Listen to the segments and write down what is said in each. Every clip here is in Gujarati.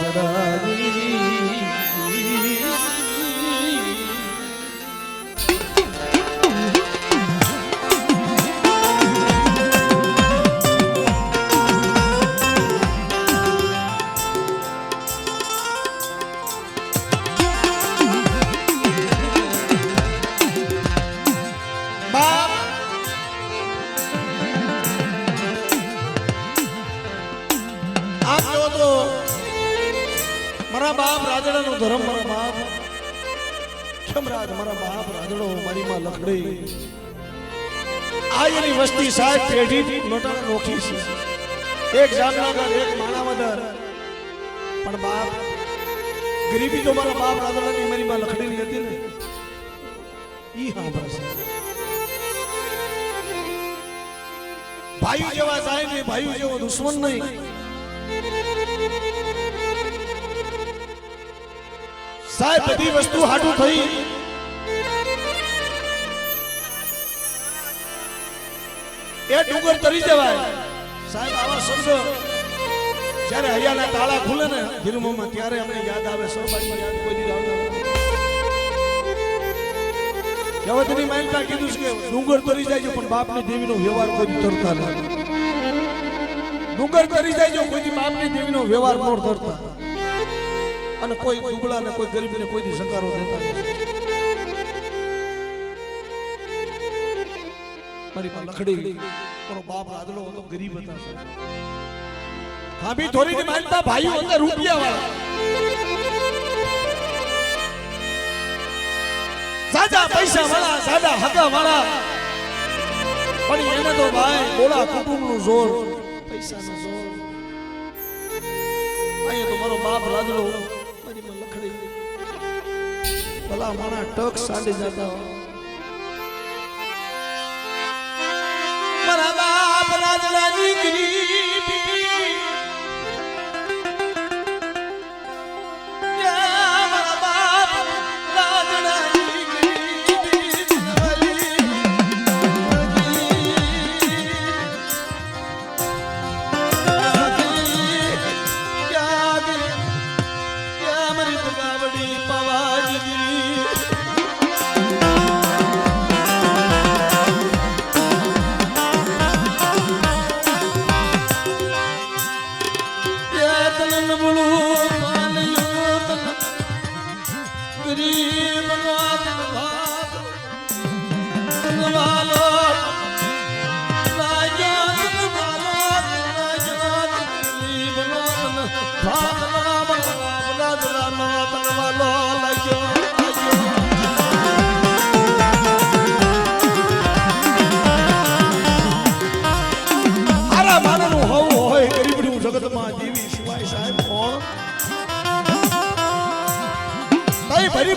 રાજરાની મારા બાપ રાજડા નો ધર્મ મારા બાપ ખમરાજ મારા બાપ રાજડો મારી માં લખડી આ એની વસ્તી સાહેબ પેઢી નોટાણા નોખી છે એક જામનગર એક માણાવદર પણ બાપ ગરીબી તો મારા બાપ રાજડા ની મારી માં લખડી ની હતી ને ઈ સાંભળશે ભાઈ જેવા સાહેબ ને ભાઈ જેવો દુશ્મન નહીં સાહેબ બધી વસ્તુ હાટું થઈ એ ડુંગર તરી જવાય સાહેબ આવા શબ્દ જ્યારે હૈયાના તાળા ખુલે ને ધીરુમોમાં ત્યારે અમને યાદ આવે સૌભાગ્ય યાદ કોઈ દી આવતા કહેવતની માનતા કીધું છે કે ડુંગર તરી જાય પણ બાપની દેવીનો વ્યવહાર કોઈ તરતા નથી ડુંગર તરી જાય કોઈ દી બાપની દેવીનો વ્યવહાર ન તરતા અને કોઈ દુબળા ને કોઈ ગરીબ ને કોઈ દી સકારો દેતા મારી પાસે લખડી મારો બાપ રાજડો હતો ગરીબ હતા હા બી થોડી ની માનતા ભાઈઓ હતા રૂપિયા વાળા સાજા પૈસા વાળા સાજા હગા વાળા પણ એને તો ભાઈ બોલા કુટુંબ નું જોર પૈસા નું જોર અહીંયા તો મારો બાપ રાજડો ભલા મારા ટક સાડી જતા મારા બાપ રાજડાની ગરીબી મારા બાપ રાજડાની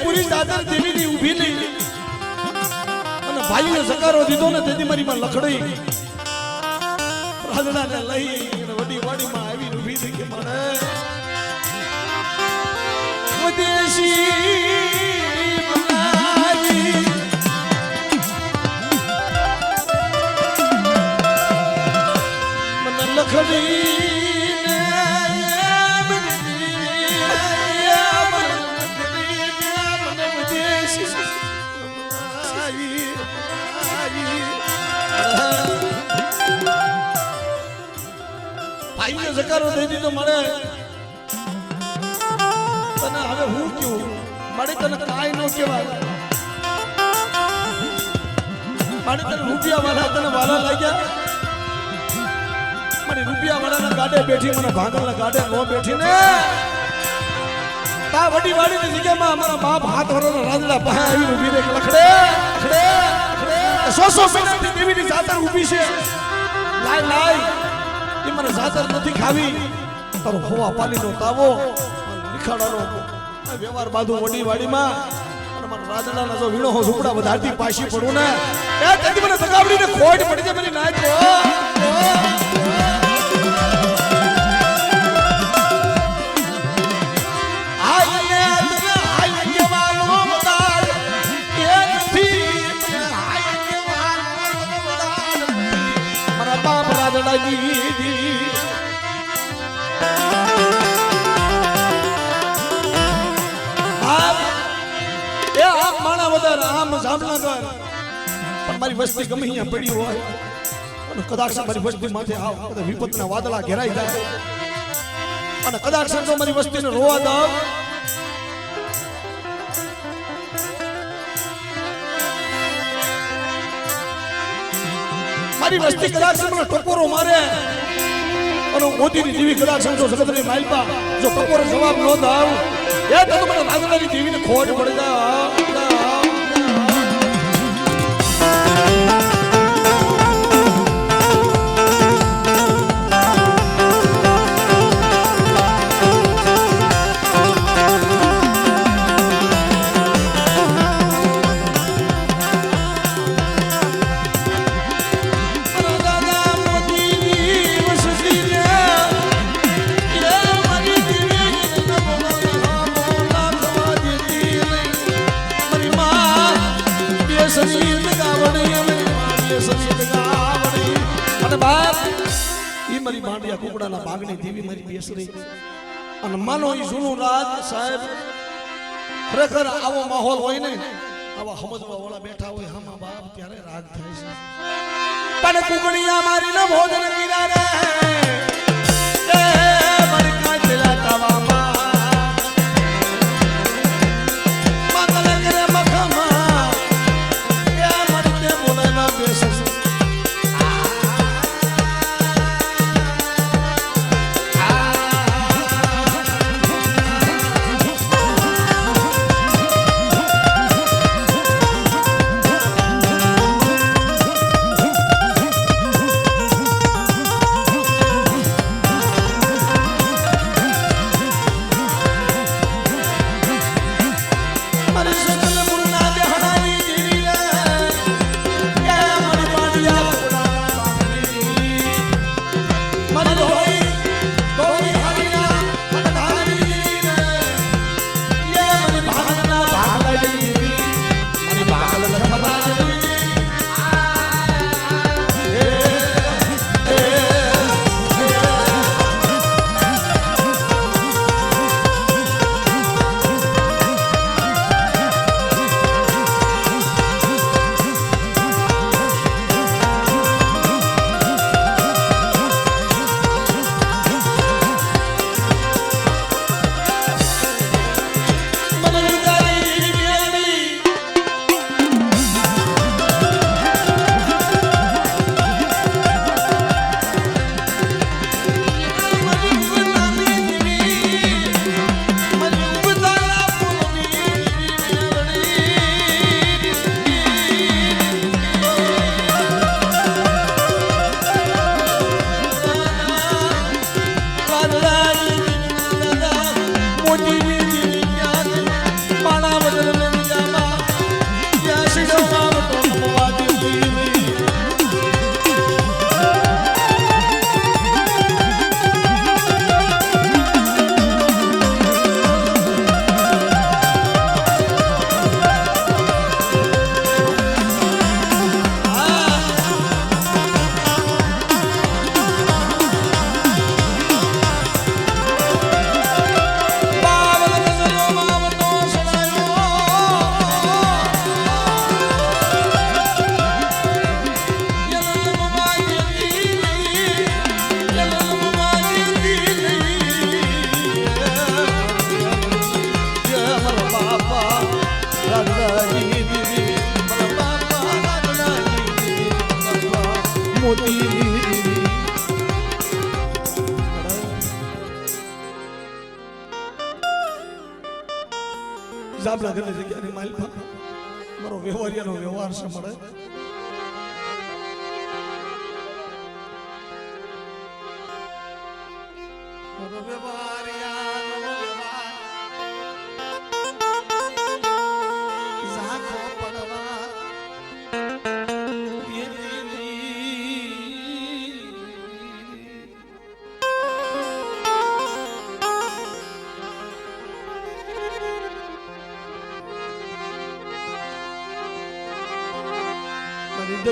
પૂરી દાદર દેવી ની ઊભી નહીં અને ભાઈએ સકારો દીધો ને તેથી મારી માં લખડી રાજડા ને લઈ અને વડી વાડી માં આવી ઊભી થઈ કે મને વિદેશી બનાવી મને લખડી સકારો દઈ દીધો મળે તને હવે હું કેવું મારે તને કાઈ ન કહેવાય મારે તને રૂપિયા વાળા તને વાલા લાગ્યા મારી રૂપિયા વાળાના ગાડે બેઠી મને ભાગલના ગાડે નો બેઠી ને તા વડી વાડીની જગ્યામાં અમારા બાપ હાથ વરોનો રાજડા પાસે આવી ઊભી રે લખડે લખડે સો મહિનાથી દેવીની જાતર ઊભી છે લાય લાય મને જાતર નથી ખાવી તારો હોવા પાણીનો તાવો નિખાડાનો વ્યવહાર બાધુ વડી વાડીમાં અને મારા રાજડાના જો વીણો ઝૂપડા વધારતી પાછી પડું ને એ તેથી મને તકાવડીને ખોટ પડી જાય મારી નાચ મારા બાપ રાજડાજી જામનગર પણ મારી વસ્તી ગમે અહીંયા પડી હોય અને કદાચ મારી વસ્તી માથે આવ કદાચ વિપતના વાદળા ઘેરાઈ જાય અને કદાચ જો મારી વસ્તીને રોવા દઉં મારી વસ્તી કદાચ મને ટકોરો મારે અને મોતીની દેવી કદાચ સમજો જગતની માલપા જો ટકોરો જવાબ ન દઉં એ તો મને નાગરાની દેવીને ખોટ પડી જાય મારી માંડિયા કુકડાના ભાગની દેવી મારી બેસરી અને માનો ઈ જૂનું રાજ સાહેબ ખરેખર આવો માહોલ હોય ને આવા સમજવા વાળા બેઠા હોય હામા બાપ ત્યારે રાગ થાય છે પણ કુકડિયા મારી ન ભોજન કીરા રે એ મારી કાચલા તાવામાં મંગલ કરે મખમા એ મારી તે બોલે ના બેસરી જામનગરની જગ્યાની માલપા મારો વ્યવહારિયાનો વ્યવહાર છે મળે મારો વ્યવહારિયાનો વ્યવહાર ઝાખો પડવા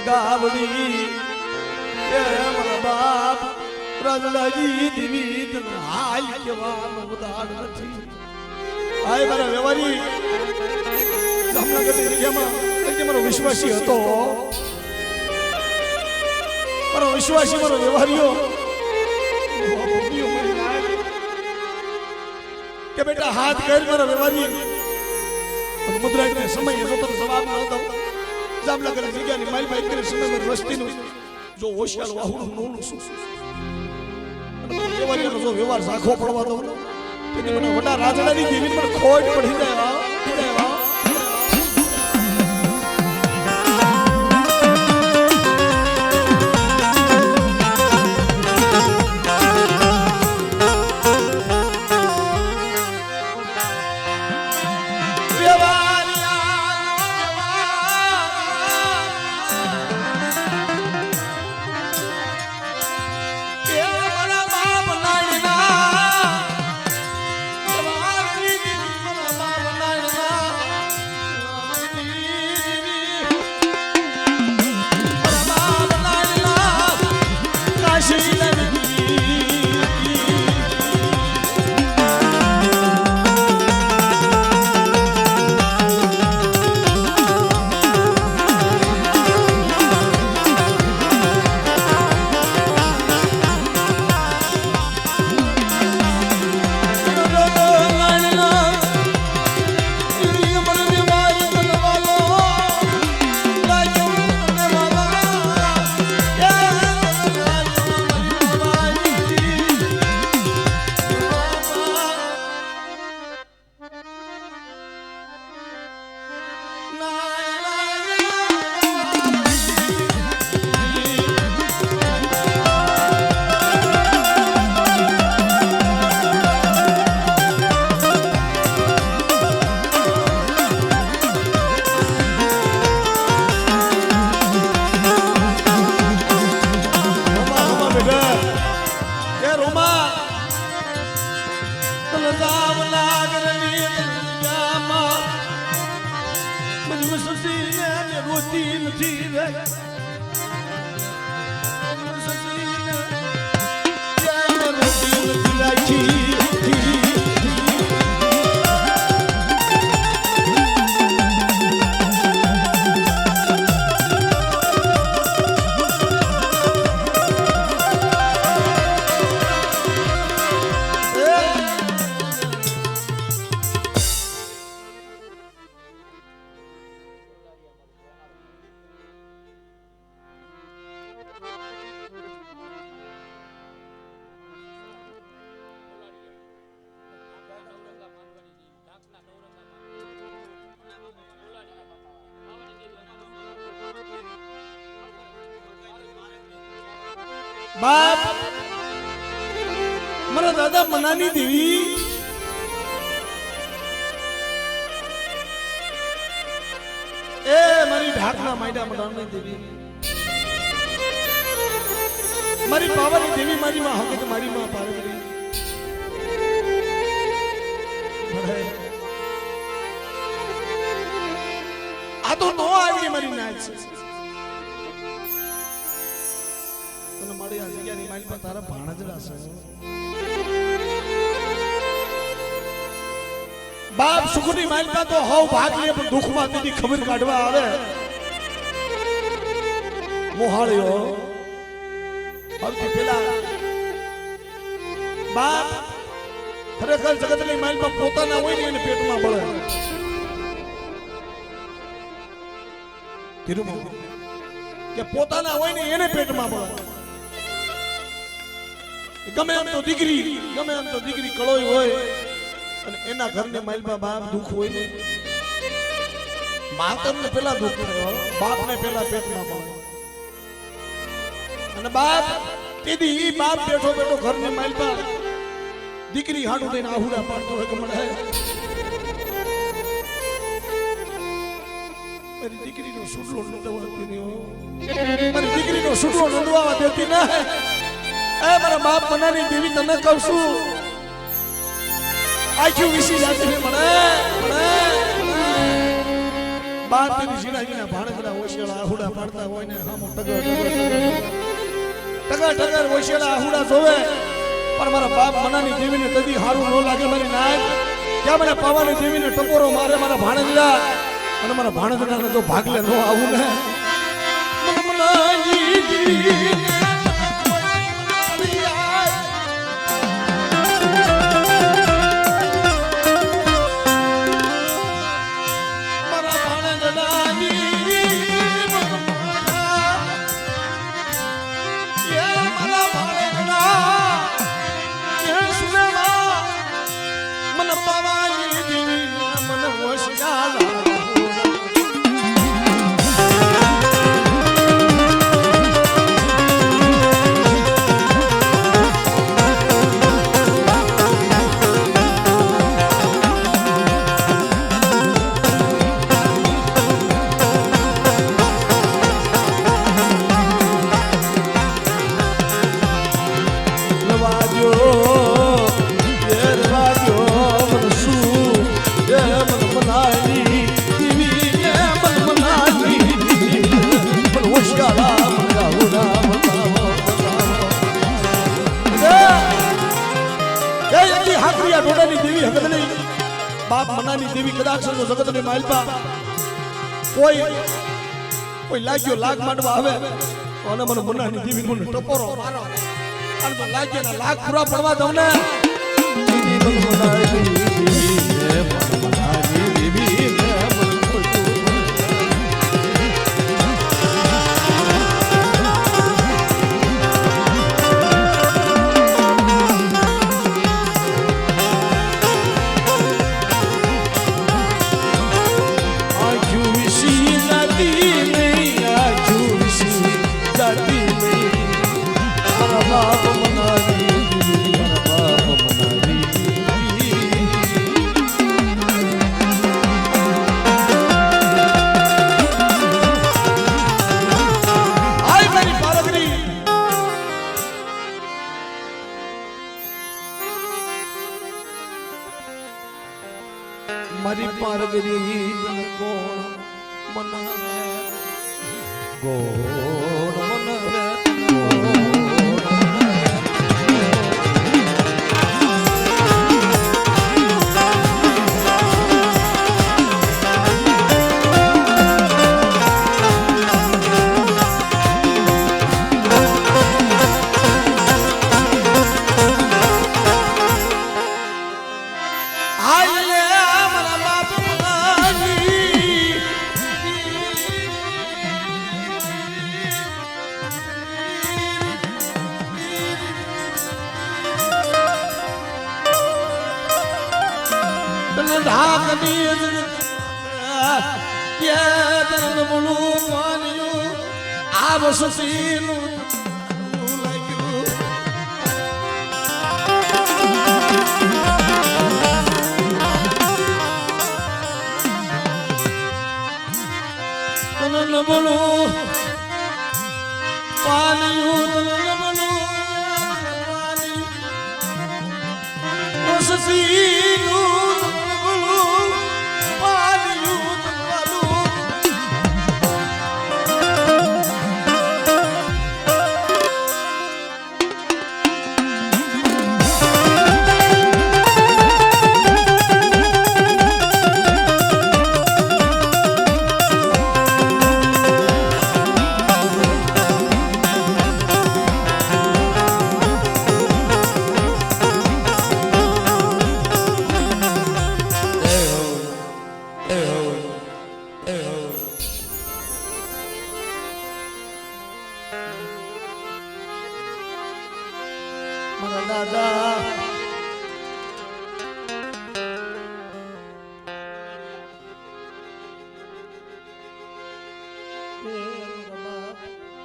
ગાવડી કે મારા બાપ રજલાજી દીવી હાલ કેવાનો ઉદાડ નથી હાય મારા વ્યવહારી જામનગરની જગ્યામાં એટલે મારો વિશ્વાસી હતો, મારો વિશ્વાસી, મારો વ્યવહારીઓ કે બેટા હાથ કર મારા વ્યવહારી મુદ્રાને સમય જો તો જવાબ ન દઉં જામનગર જગ્યાની મારી મારી કરી સમયમાં વસ્તીનું જો હોશિયાર વાહુનું નોલું શું વ્યવહારીનો જો વ્યવહાર ઝાખો પડવા દઉં તેથી મને વડા રાજડાની દેવી મને ખોટ પડી જાય બાપ મારા દાદા મનાની દેવી એ મારી ઢાકના માયડા મનાની દેવી મારી પાવાની દેવી મારી માં હકત મારી માં પાર્વતી આ તો નો આવી મારી નાચ છે મારી આ જગ્યાની મારી પર તારા ભાણજડા છે બાપ સુખની મારી પર તો હવ ભાગ લે પણ દુખમાં દીદી ખબર કાઢવા આવે મોહાળ્યો સૌથી પેલા બાપ ખરેખર જગતની મારી પર પોતાના હોય ને એને પેટમાં બળે કીધું કે પોતાના હોય ને એને પેટમાં બળે ગમે એમ તો દીકરી કળોય હોય અને એના ઘરને માલમાં બાપ દુઃખ હોય ને માતમને પેલા દુઃખ થયો બાપને પેલા પેટમાં પડે અને બાપ તેદી ઈ બાપ બેઠો બેઠો ઘરને માલમાં દીકરી હાડું થઈને આહુડા પાડતો હોય કે મને મારી દીકરીનો સુટલો નંદવા દેતી મારી દીકરીનો સુટલો નંદવા દેતી ના એ મારા બાપ મનાની દેવી તને કહું છું આખી વિસી જાતી છે મને બાપ તેની જીણાજીના ભાણેજના ઓશિયાળા આહુડા પાડતા હોય ને હામો ટગર ઓશિયાળા આહુડા જોવે પણ મારા બાપ મનાની દેવીને તદી હારું ન લાગે મારી નાક ત્યાં મને પાવાની દેવીને ટકોરો મારે મારા ભાણેજડા અને મારા ભાણેજડાને જો ભાગલે ન આવું ને બાપ મનાની દેવી કદાચ જગત ની માલપા કોઈ લાગ્યો લાગ માંડવા આવે અને મને મનાની દેવી મને ટપોરો મારો અને તો લાગ્યો ને લાગ પૂરા પડવા દઉં ને મારી પારગરી કોણ મનાવે કોણ મનાવે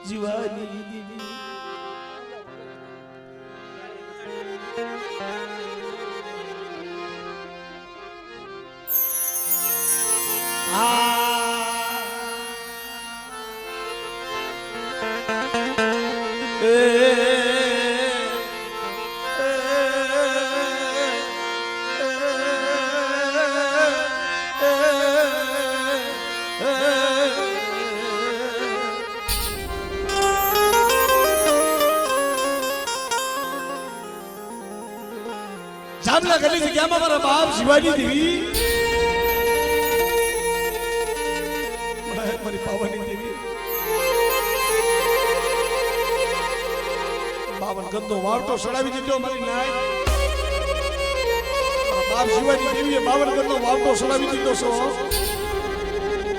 જીવાની દીદી જામલા ગલી જગ્યામાં મારા બાપ શિવાજી દેવી મારી પાવાની દેવી બાવન ગંદો વાવટો સડાવી દીધો મારી નાય બાપ શિવાજી દેવીએ બાવન ગંદો વાવટો સડાવી દીધો છો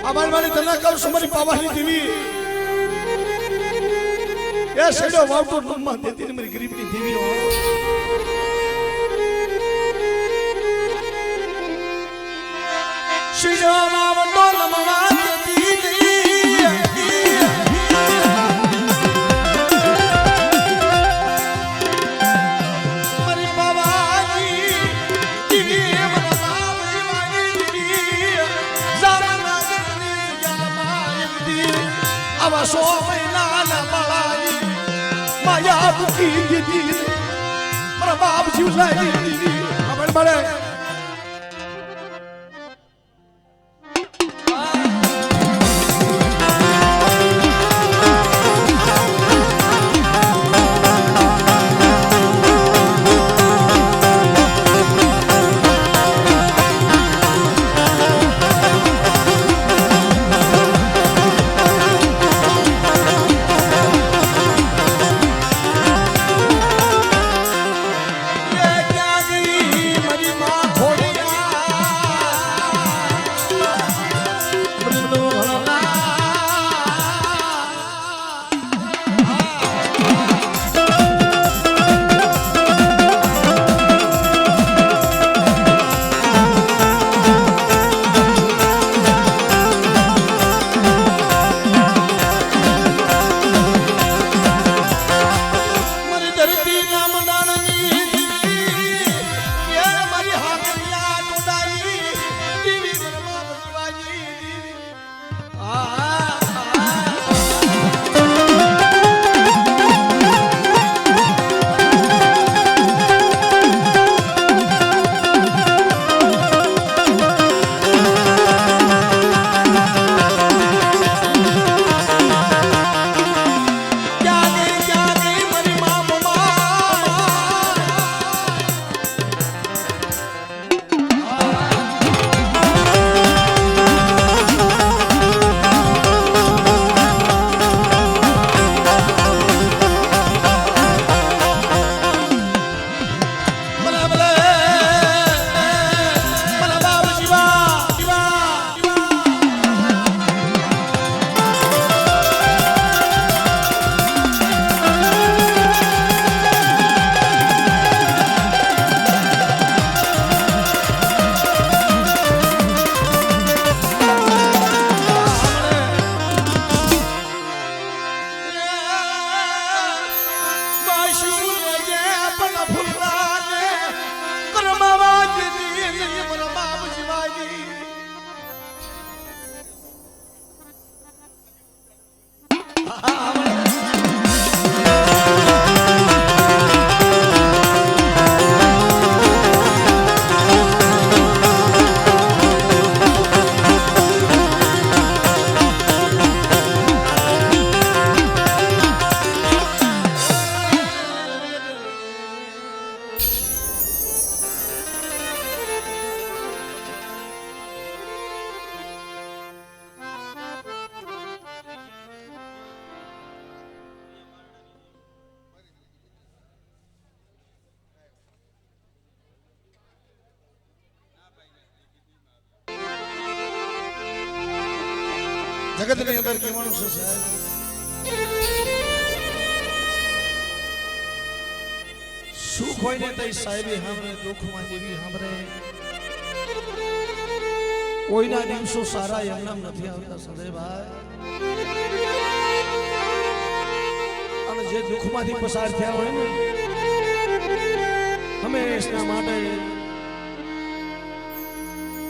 આ મારી તને કહું છું મારી પાવાની દેવી એ સડ્યો વાવટો નમમાં દેતી ને મારી ગરીબની દેવી શિજો વાવટો નમવા દેતી મારી પાવાની દેવી આવા સો મહિનાના બાળાની માયા મૂકી દીધી મારા બાપ જીવલાઈ દીધી ખબર પડે જગત ની અંદર કેવાનું છે સાહેબ સુખ હોય ને તઈ સાહેબી હામરે દુઃખમાં દેવી હામરે કોઈના દિવસો સારા એમનામ નથી આવતા સંજયભાઈ અને જે દુઃખમાંથી પસાર થયા હોય ને હંમેશના માટે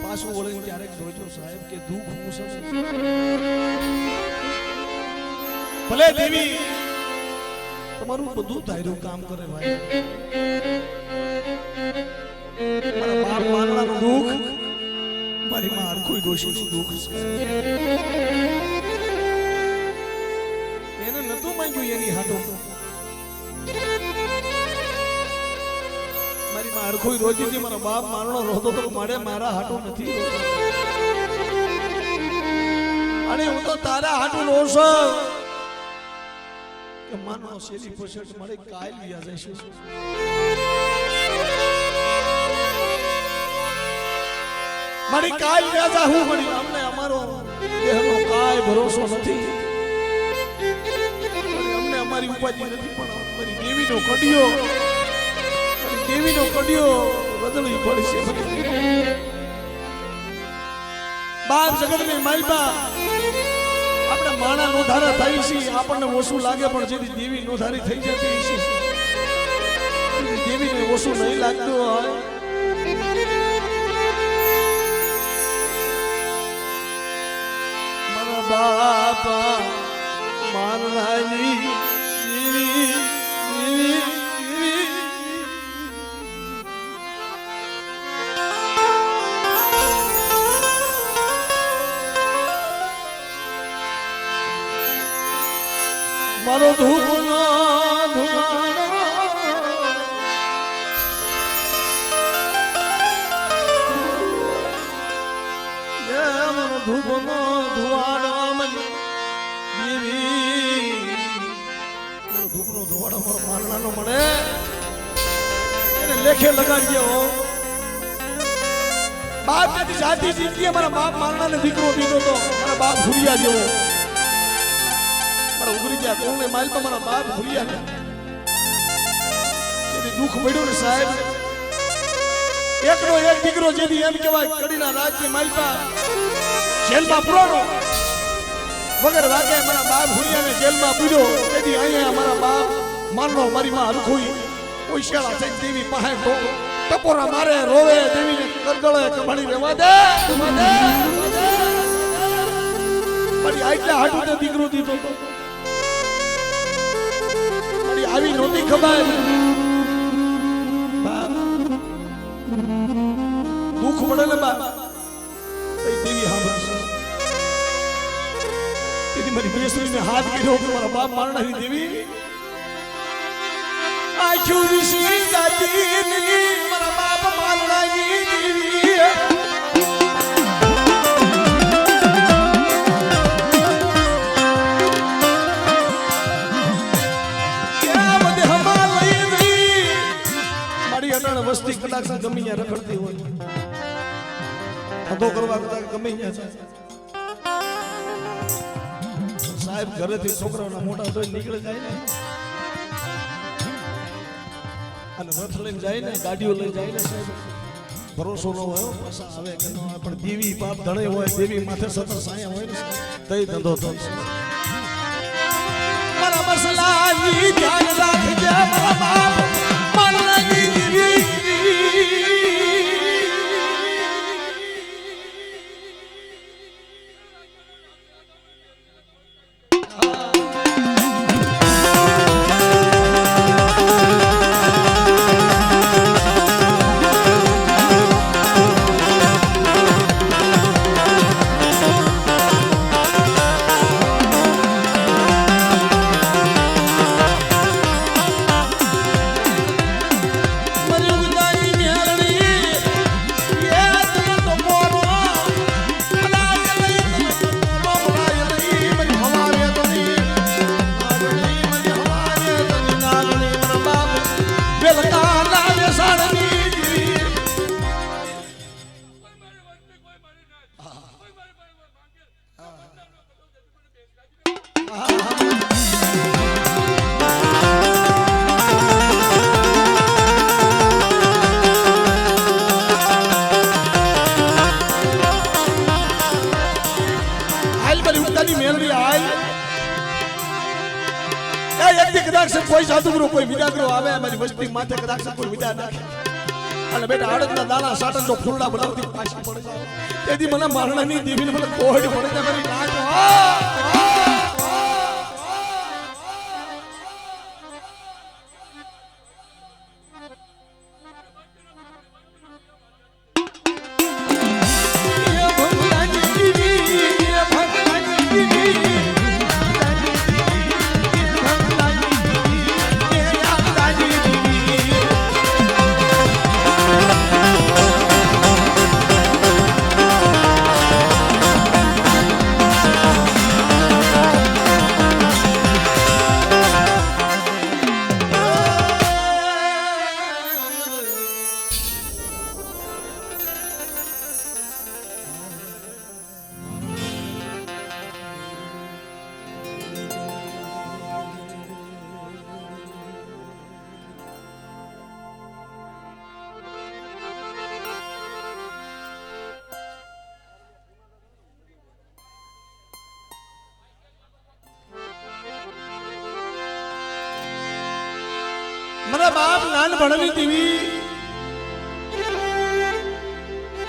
પાછું વળીને ક્યારેક જોજો સાહેબ કે દુઃખ હું છે ભલે દેવી તમારું બધું ધાર્યું કામ કરે ભાઈ મારા બાપ માનવાનું દુઃખ મારી માં કોઈ દોષીનું દુઃખ એને નતું માંગ્યું એની હાથો મારી હરખું રોજીથી મારા બાપ મારણો રોતો તો મારે મારા હાટું નથી રોતો. અને હું તો તારા હાટું રો છું કે માનો શેલી પોષક મારે કાલ લ્યા જઈશું. મારી કાલ લ્યા જા હું મળી અમને અમારો દેહનો કાય ભરોસો નથી. અમને અમારી ઉપાધિ નથી પણ અમારી દેવીનો કડિયો બદલવી પડશે. બાપ જગતની માલપા આપણે માણા નો ધારા થાય છે આપણને ઓછું લાગે પણ જેથી દેવી નો ધારી થઈ જતી છે દેવીને ઓછું નહીં લાગતું હોય. મારા બાપા માનલાની મારો ધૂપનો ધુમાડો મારો ધૂપનો ધુવાડો દેવી મારો ધૂપનો ધુવાડો મારો મારણાનો મળે એને લેખે લગાડજો. બાપ નથી જાતિ જીતી મારા બાપ મારણાને દીકરો દીધો તો મારા બાપ ભૂરિયા જેવો ઉગરી ગયા કોને માલપા મારા બાપ ભૂલ્યા ને જેથી દુઃખ મળ્યું ને સાહેબ એકનો એક દીકરો જેથી એમ કહેવાય કડીના રાજની માલપા જેલમાં પૂરો વગર વાગે મારા બાપ ભૂલ્યાને જેલમાં પૂર્યો તેથી અહીંયા મારા બાપ મારનો મારી માં હરખુઈ કોઈ શેળા થઈ દેવી પાસે ટપોરા મારે રોવે દેવીને કરગળે કમાણી રહેવા દે મારી આટલા હાટું તો દીકરો દીધો તો આવી નહોતી ખબર. દુઃખ પડે ને બાપ દેવી સાંભળશે તેથી મારી બેસરીને હાથ કર્યો કે મારા બાપ મારણાની દેવી આખું વિશ્વી જાતી મારા બાપ મારણાની દેવી વસ્તી કદાચ ગમે ત્યાં રખડતી હોય ધંધો કરવા કદાચ ગમે ત્યાં સાહેબ ઘરેથી છોકરાઓના મોટા તો નીકળે જાય ને અને રથ લઈને જાય ને ગાડીઓ લઈને જાય ને સાહેબ ભરોસો ન હોય પાછા આવે કે ન આવે પણ દેવી પાપ ધણે હોય દેવી માથે સતત સાયા હોય ને તઈ ધંધો તો મારા મસલાની ધ્યાન રાખજે મારા બાપ મારણાની દેવી કોઈ સાધુગુરુ કોઈ વિદાગરો આવે મારી વસ્તી માથે કદાચ કોઈ વિદા નાખે અને બેટા આડતના દાણા સાટન તો ફૂલડા બનાવતી પાછી પડે જાય તેથી મને મારણાની દેવીને મને કોહડ પડે છે મારી નાક મારા બાપ નાનપણની દેવી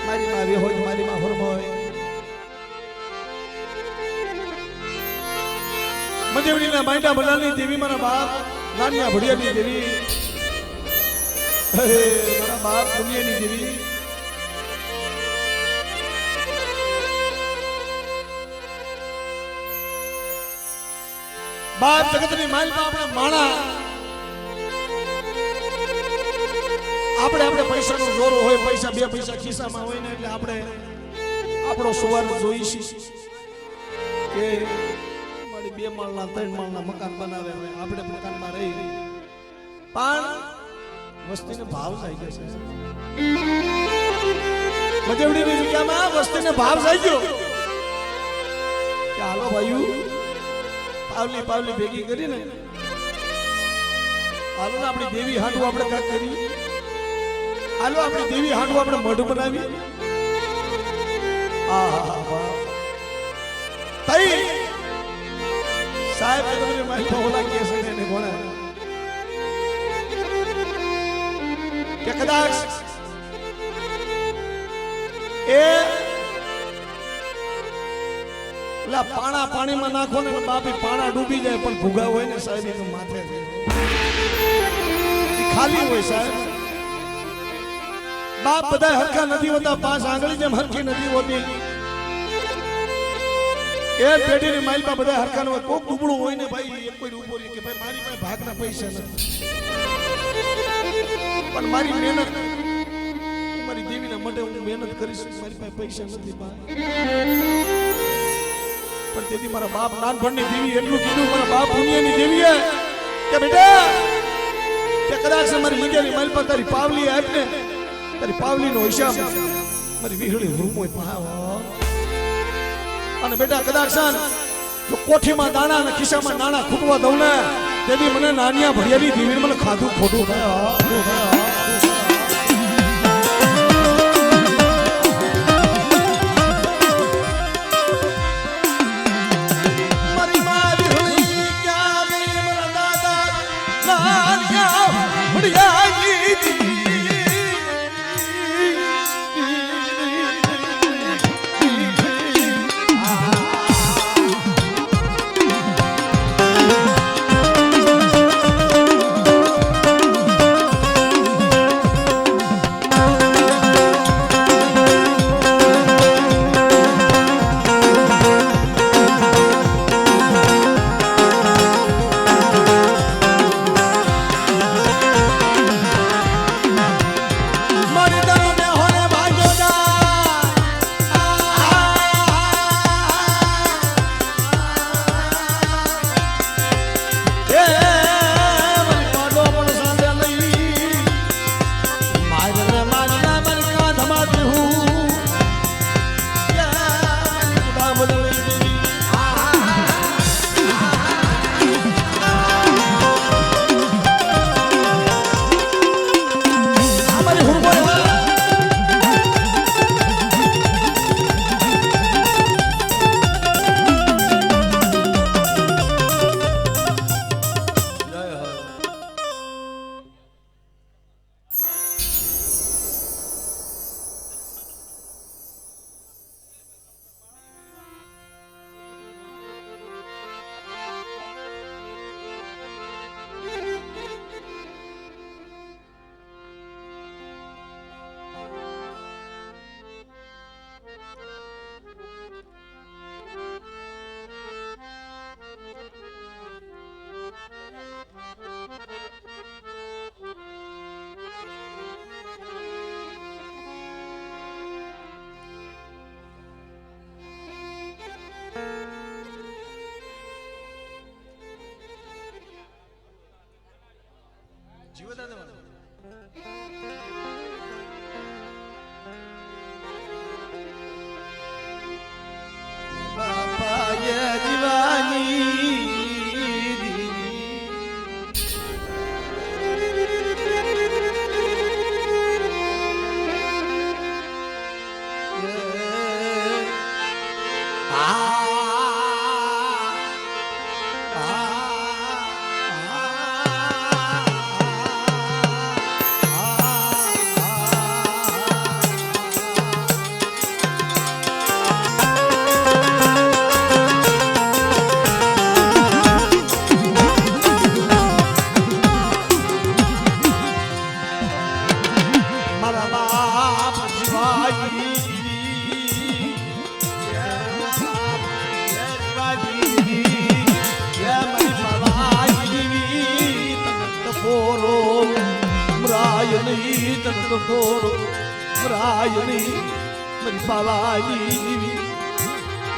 મારી માં હોય મારી માં હોય મજેવડીના બાંડા બનાની દેવી મારા બાપ નાનિયા ભડિયાની દેવી મારા બાપ પુણ્યની દેવી બાપ જગતની માલમાં આપણે માણા આપણે પૈસાનો જોર હોય પૈસા બે પૈસા ખિસ્સામાં હોય ને એટલે આપણે આપણો સવાર જોઈશું કે મારી 2 માળના 3 માળના મકાન બનાવે હોય આપણે મકાનમાં રહી પણ વસ્તીને ભાવ થઈ ગયો છે મજેવડીની જગ્યામાં વસ્તીને ભાવ થઈ ગયો કે હાલો ભાઈઓ પાવલી ભેગી કરીને હાલો ને આપણી દેવી હાંડું આપણે કાક કરી હાલો આપણી દેવી હાંડું આપણે મઢ બનાવી તઈ સાહેબ તમને મારી ઓલા કે છે ને કોણે કે કદાચ એ પાણા પાણીમાં નાખો ને બાપી પાણા ડૂબી જાય પણ ભૂગા હોય ને સાહેબ એ તો માથે ખાલી હોય સાહેબ બાપ બધા હરખા નથી હોતા 5 આંગળી જેમ હરખી નથી હોતી એ પેઢીની માઇલમાં બધા હરખા હોય કોક ડૂબળું હોય ને ભાઈ એક કોઈ ઉભો રહે કે ભાઈ મારી પાસે ભાગના પૈસા નથી પણ મારી મહેનત મારી દેવીના માટે હું મહેનત કરીશ મારી પાસે પૈસા નથી પણ તેથી મારા બાપ નાનપણની દેવી એટલું કીધું મારા બાપ પુણ્યની દેવીએ કે બેટા કે કદાચ મારી મંજેરી માલ પર તારી પાવલી આપને તારી પાવલીનો હિસાબ મારી વીહળી હુરમોય પાવો અને બેટા કદાચ જો કોઠીમાં દાણા અને ખિસ્સામાં નાણા ખૂટવા દઉં ને તેથી મને નાનિયા ભડિયાની દેવીને મને ખાધું ખોટું થાય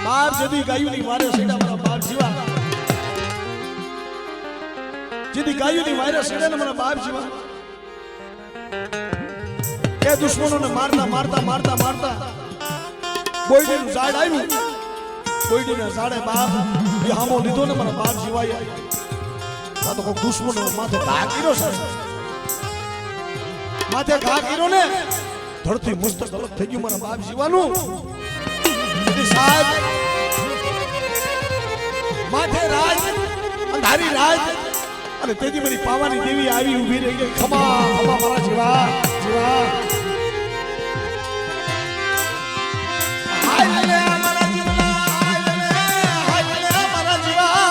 બાપ જદી ગાયું ની વારે સેડા મારા બાપ જીવા જદી ગાયું ની વારે સેડા ને મારા બાપ જીવા એ દુશ્મનોને મારતા મારતા મારતા મારતા બોયડીનું ઝાડ આવ્યું બોયડીના ઝાડે બાપ એ હામો લીધો ને મારા બાપ જીવાય આ તો કોઈ દુશ્મનો માથે ઘા કર્યો છે માથે ઘા કર્યો ને ધરતી મસ્તક અલગ થઈ ગયું મારા બાપ જીવાનું સાહેબ માથે રાજ અંધારી રાજ અને તેથી મારી પાવાની દેવી આવી ઊભી રહી ગઈ ખમા ખમા મારા જીવા જીવા હાય લે મારા જીવા હાય લે મારા જીવા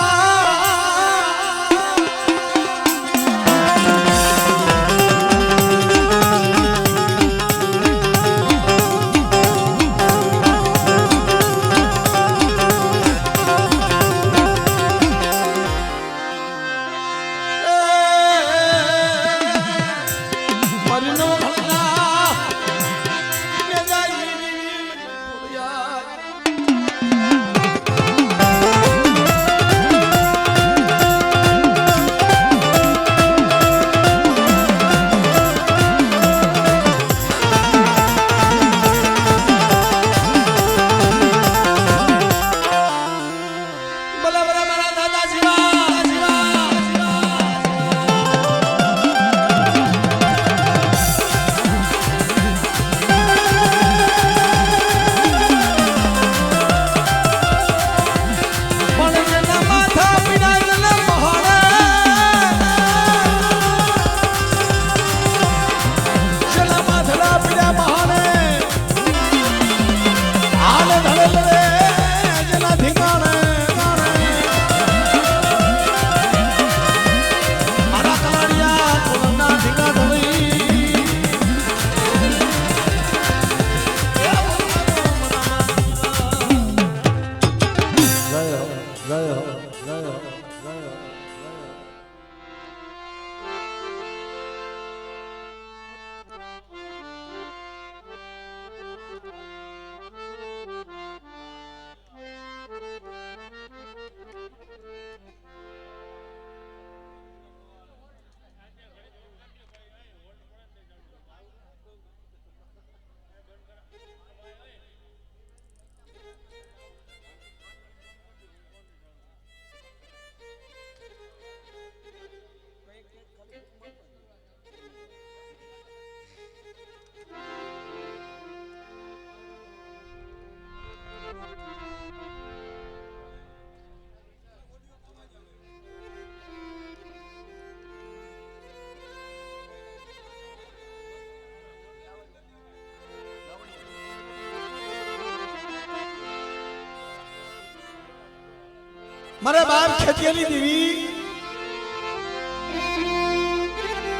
મારા બાપ ખેતિયાની દેવી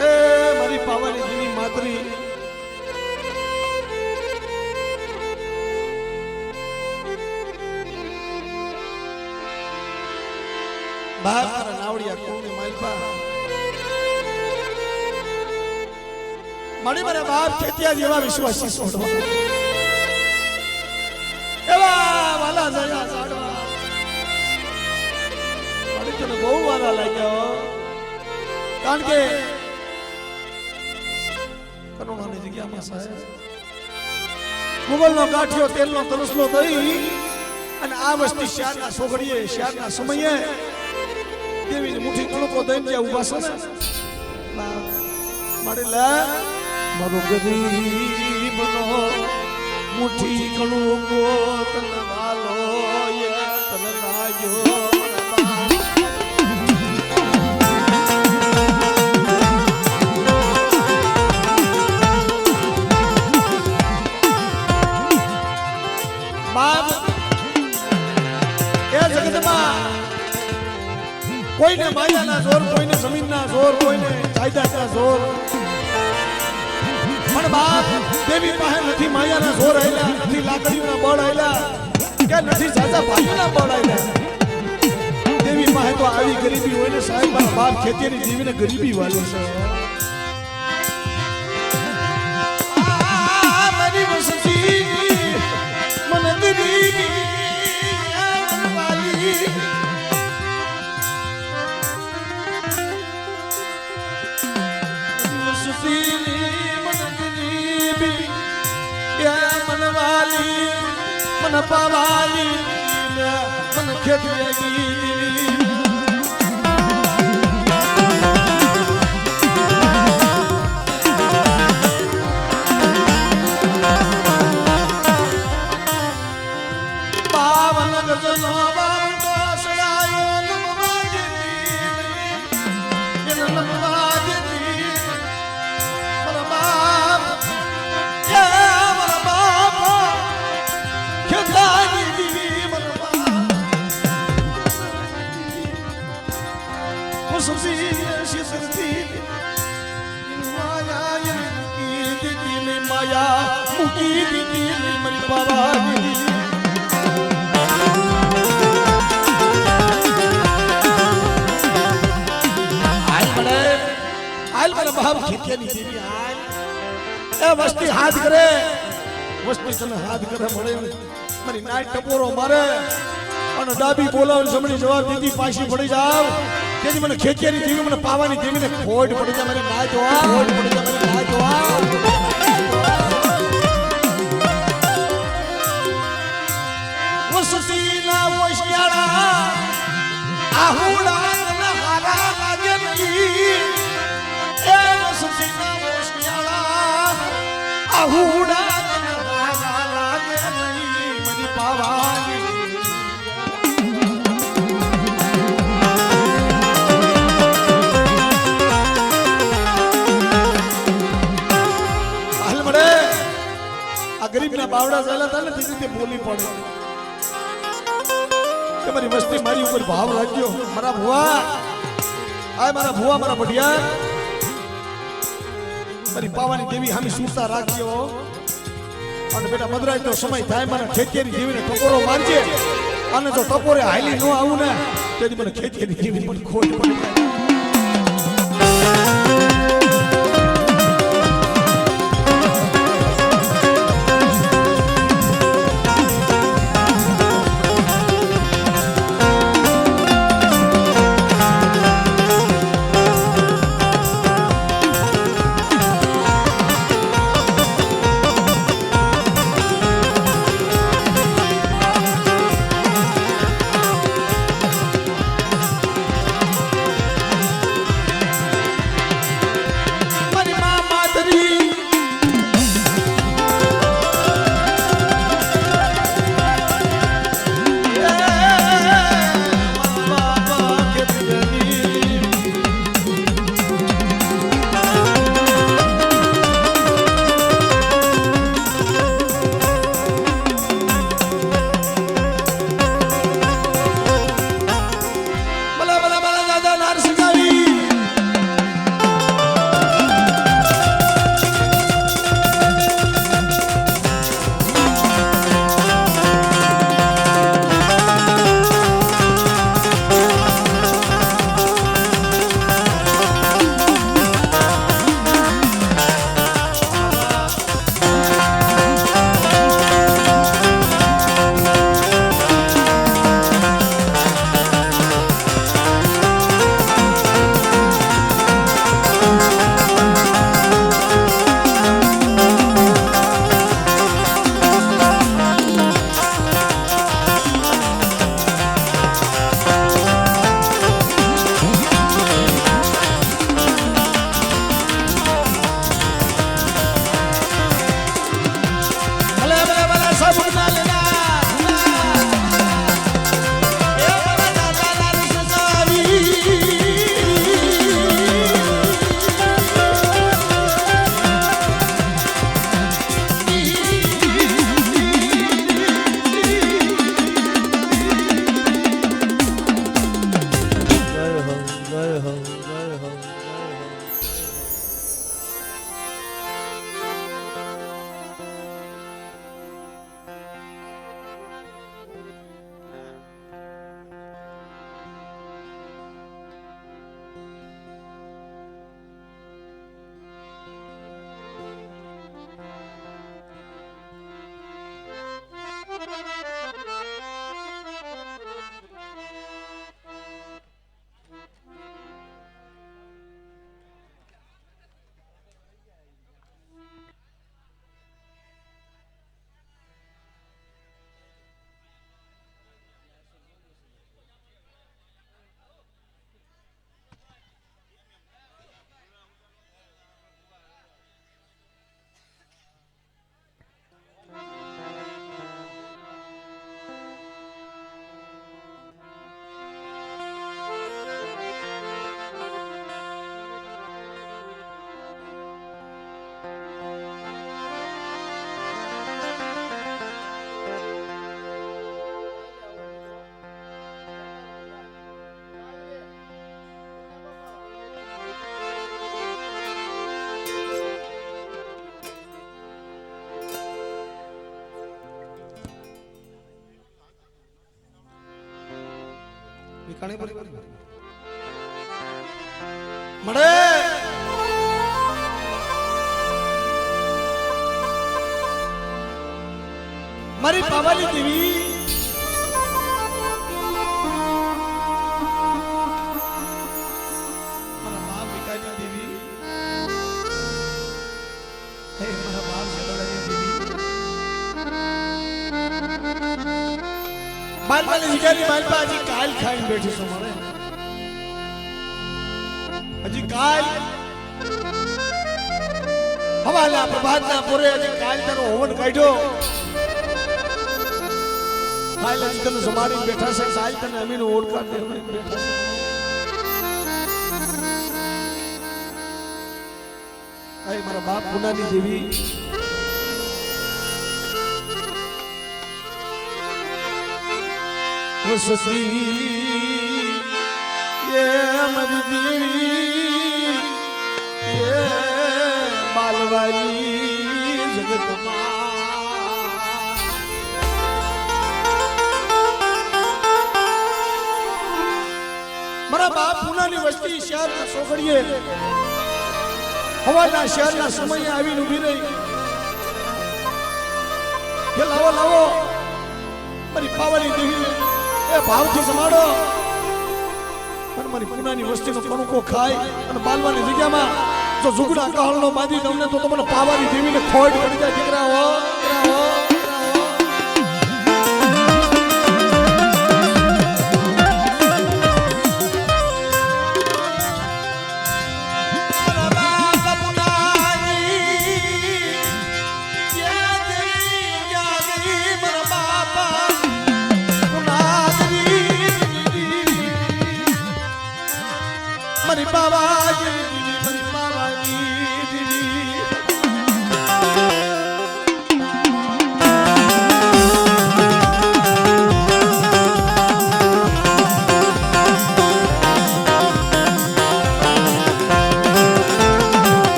એ મારી પાવાની દેવી માતરી બાપ મારા નાવડિયા કોને માલપા મારા બાપ ખેતિયા જેવા વિશ્વાસી છોડવા એવા વાલા જયા સાડવા તને બહુ વાલા લાગ્યો કારણ કે કરુણાની જગ્યામાં સાહેબ મુગલનો ગાંઠિયો તેલનો તરસલો દઈ અને આ વસ્તી શિયાળના સોગડીએ શિયાળના સમયે દેવીની મુઠ્ઠી કણકો દઈને ત્યાં ઊભા છે ને મારે લે મારો ગરીબનો મુઠ્ઠી કણકો તને વાલો તને લાગ્યો કોઈને માયાના જોર કોઈને જમીનના જોર કોઈને જાયદાદના જોર પણ મારા બાપ દેવી પાસે નથી માયાના જોર આયલા નથી લાકડીઓના બળ આયલા કે નથી સાચા ભાઈઓના બળ આયલા દેવી પાસે તો આવી ગરીબી હોય ને સાહેબ મારા બાપ ખેતીની જીવીને ગરીબી વાળો છે મારી વસતી મને ગરીબી વાલી मन पावाली मन खेती पावन गजनो बावन तो सदायो नमवाजती मन बाप माया मुकी दी मरी पावाली आयल बड़े बाप खेतियानी देवी आयल ए वस्ती हाथ करे वस्ती तने हाथ करे મળે મારી નાઈટ ટપોરો મારે અને ડાબી બોલાવ જમણી જવાબ દીધી પાછી પડી જાવ તેથી મને ખેતિયાની દેવી મને પાવાની દેવીને ખોટ પડી જાય મારી ના જોવા ખોટ પડી જાય મારી ના જોવા વસતીના વશિયાળા આહુડા તને હારા લાગે નહીં એ વસતીના વશિયાળા આહુડા તને હારા લાગે નહીં મારી પાવાની गरीब ना बावड़ा जायला था ने तीती बोली पड़े કે મારી વસ્તી મારી ઉપર ભાવ રાખ્યો મારા ભુવા આય મારા ભુવા મારા બઢિયા મારી પાવાની દેવી હામી સુરતા રાખ્યો અને બેટા મદરાઈ તો સમય થાય મને ખેતિયાની દેવીને ટકોરો મારજે અને જો ટકોરે હાલી ન આવું ને તેથી મને ખેતિયાની દેવી પણ ખોટ પડી જાય વિકાણે પર મળે મારી પાવાલી દેવી મારા બાપ વિકાની દેવી હે મારા બાપ સદળાની દેવી માલપાની વિકાની માલપા હજી કાલ ખાઈને બેઠી છો મારે હજી કાલ હવાલા પ્રભાતના પૂરે હજી કાલ તારો હોવન કાઢ્યો કાલ હજી તને સમારી બેઠા છે કાલ તને અમીનો ઓળખા દે બેઠા છે આય મારા બાપ પુનાની દેવી वो सती ये अमर देवी ये बालवाली जगत मारा बाप पुनानी वस्ती शहर ना सोखड़िए हवाना शहर ना समय आवीने ઊભી રહી કે લાવો લાવો મારી પાવાની દેવી એ ભાવથી સમાડો અને મારી પુનાની વસ્તીનો કણકો ખાય અને બાલવાની જગ્યામાં જો ઝુગડા કહાળનો બાંધી તમને તો તમને પાવાની દેવીને ખોટ પડી જાય દીકરા હો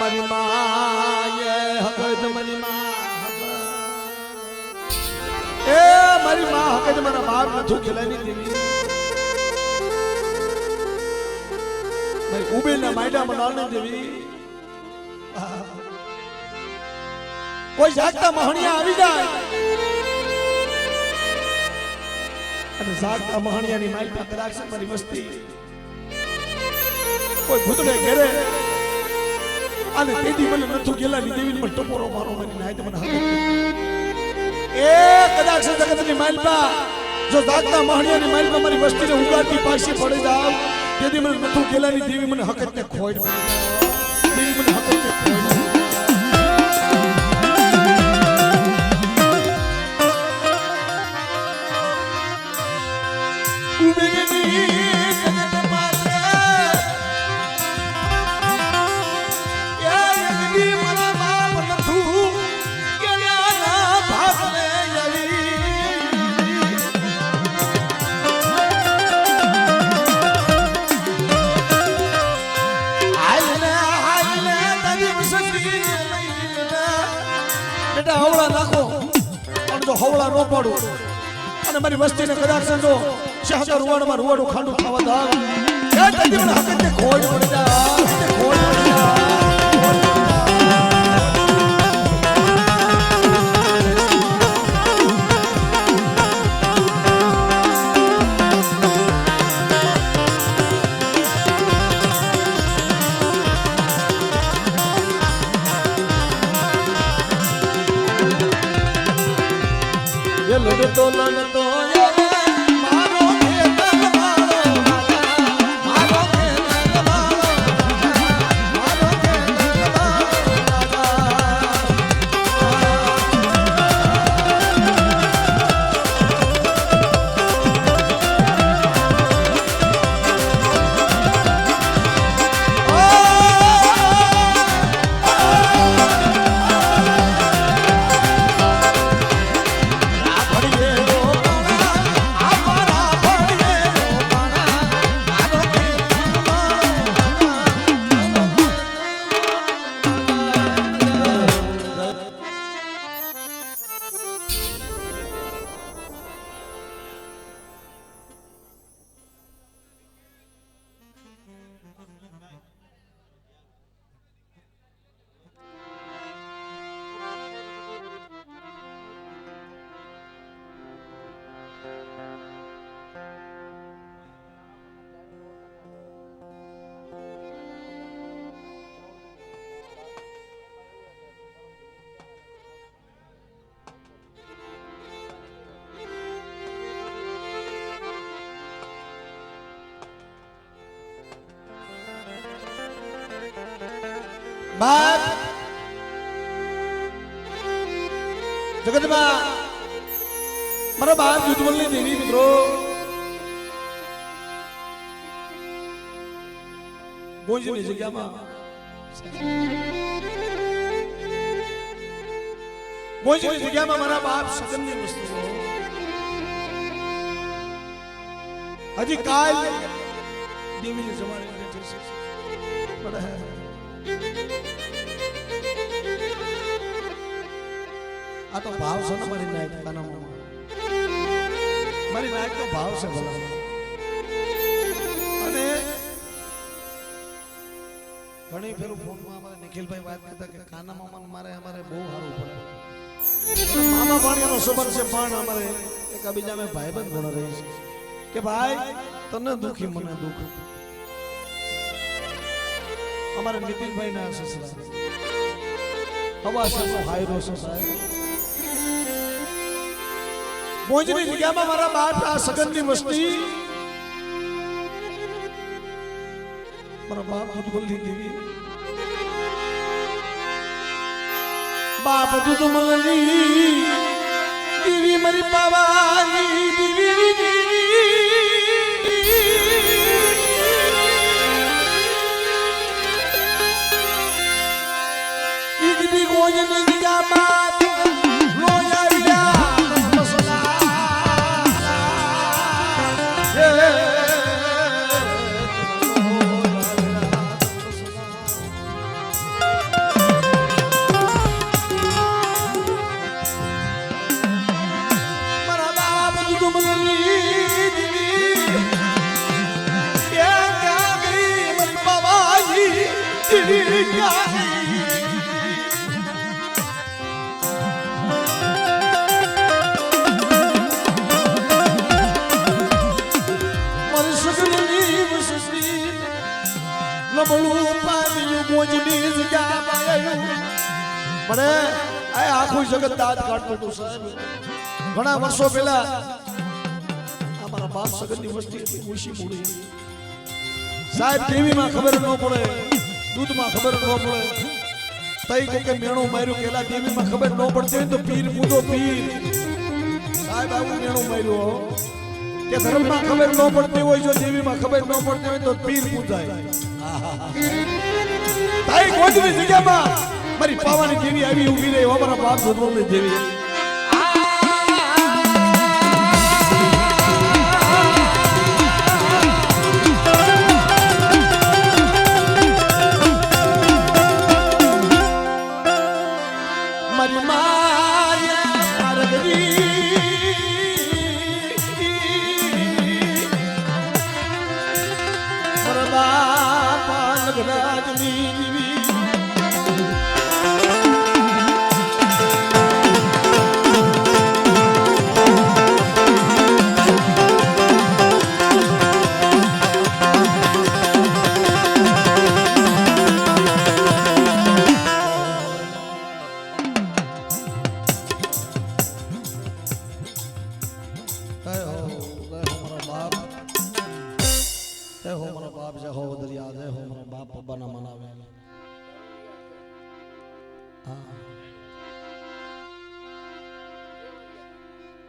મારી માએ હકત મારી માં એ મારી માં હકત મારા બાપ નથું ખેલાની દેવી ભાઈ ઉબેલના માયડામાં નાલની દેવી કોઈ જાગતા મહણિયા આવી જાય અને જાગતા મહણિયાની માઇલ પર કદાચ મારી વસ્તી કોઈ ભૂતડે ઘેરે અને તેદી મને નથું ગેલાની દેવીને મને ટપોરો મારો મારી નાય તો મને હક એ કદાચ જગતની માઇલ પર જો જાગતા મહણિયાની માઇલ પર મારી વસ્તીને ઉગાડતી પાછી પડી જાવ તેદી મને નથું ગેલાની દેવી મને હકતને ખોઈ દેવી મને હકતને ખોઈ હવળા નો પાડું અને મારી વસ્તીને કદાચ સમજો શહજા રૂવાડમાં રૂવાડું ખાંડું ખાવા દાવ એ તદી મને હકતે ખોડ પડી જા ખોડ પડી જા લડતો લડતો મારો ખેતર મારો ખેતર મારો બાપ જગતમાં મારા બાપ યુદ્ધવલની દેવી મિત્રો ભોજની જગ્યામાં મારા બાપ સગનની વસ્તુ હજી કાલ દેવીને જમાડે આ તો ભાવ છે ને મારી નાયક કાનામાં મારી નાયક તો ભાવ છે ભલા અને ઘણી ફેરું ફોનમાં અમારે નિખિલભાઈ વાત કરતા કે કાના મામા મારે અમારે બહુ સારું પડે મામા ભાણિયાનો સંબંધ છે પણ અમારે એક બીજા મેં ભાઈબંધ ઘણો રહી છે કે ભાઈ તને દુખી મને દુખ અમારે નીતિનભાઈ ના સસરા હવા છે હાયરો છે સાહેબ મોજની જગ્યામાં મારા બાપ આ સગનની વસ્તી મારા બાપ ઉદગલની દેવી બાપ ઉદગલની દેવી મારી પાવાની દેવી ઈગદી મોજની જગ્યામાં નબળું પામ્યું ગોજની જગ્યામાં આવ્યું. મને આ આખું જગત દાંત કાઢતું હતું સાહેબ. ઘણા વર્ષો પહેલા અમારા બાપ સગતની વસ્તી હતી ઉશી મૂડી સાહેબ. ટીવીમાં ખબર ન પડે, દૂધમાં ખબર ન પડે, તઈ કે મેણું માર્યું કેલા ટીવીમાં ખબર ન પડતી હોય તો પીર પૂજો પીર સાહેબ આવું મેણું માર્યું કે ધર્મમાં ખબર ન પડતી હોય, જો ટીવીમાં ખબર ન પડતી હોય તો પીર પૂજાય. તાઈ ગોજની જગ્યામાં મારી પાવાની દેવી આવી ઊભી રહી, અમારા બાપ ધર્મની દેવી. મારી માયા મારા બાપા નગરાજની દેવી.